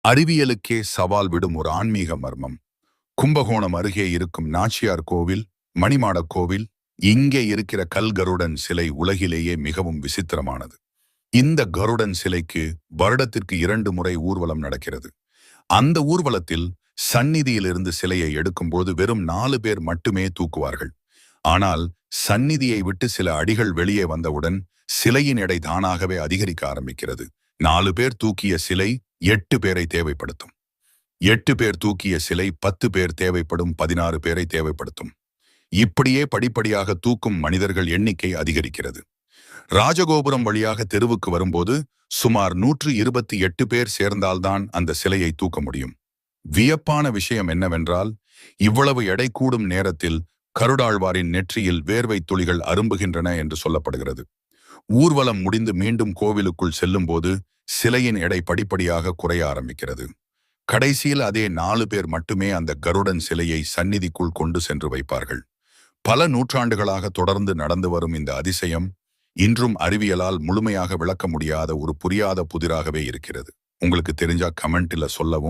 அறிவியலுக்கே சவால் விடும் ஒரு ஆன்மீக மர்மம். கும்பகோணம் அருகே இருக்கும் நாச்சியார் கோவில், மணிமாடக் கோவில், இங்கே இருக்கிற கல் கருடன் சிலை உலகிலேயே மிகவும் விசித்திரமானது. இந்த கருடன் சிலைக்கு வருடத்திற்கு 2 முறை ஊர்வலம் நடக்கிறது. அந்த ஊர்வலத்தில் சந்நிதியிலிருந்து சிலையை எடுக்கும்போது வெறும் 4 பேர் மட்டுமே தூக்குவார்கள். ஆனால் சந்நிதியை விட்டு சில அடிகள் வெளியே வந்தவுடன் சிலையின் எடை தானாகவே அதிகரிக்க ஆரம்பிக்கிறது. 4 பேர் தூக்கிய சிலை 8 பேரை தேவைப்படுத்தும். 8 பேர் தூக்கிய சிலை 10 பேர் தேவைப்படும், 16 பேரை தேவைப்படுத்தும். இப்படியே படிப்படியாக தூக்கும் மனிதர்கள் எண்ணிக்கை அதிகரிக்கிறது. ராஜகோபுரம் வழியாக தெருவுக்கு வரும்போது சுமார் 128 பேர் சேர்ந்தால்தான் அந்த சிலையை தூக்க முடியும். வியப்பான விஷயம் என்னவென்றால், இவ்வளவு எடை கூடும் நேரத்தில் கருடாழ்வாரின் நெற்றியில் வேர்வை துளிகள் அரும்புகின்றன என்று சொல்லப்படுகிறது. ஊர்வலம் முடிந்து மீண்டும் கோவிலுக்குள் செல்லும்போது சிலையின் எடை படிப்படியாக குறைய ஆரம்பிக்கிறது. கடைசியில் அதே 4 பேர் மட்டுமே அந்த கருடன் சிலையை சந்நிதிக்குள் கொண்டு சென்று வைப்பார்கள். பல நூற்றாண்டுகளாக தொடர்ந்து நடந்து வரும் இந்த அதிசயம் இன்றும் அறிவியலால் முழுமையாக விளக்க முடியாத ஒரு புரியாத புதிராகவே இருக்கிறது. உங்களுக்கு தெரிஞ்சா கமெண்ட்ல சொல்லவும்.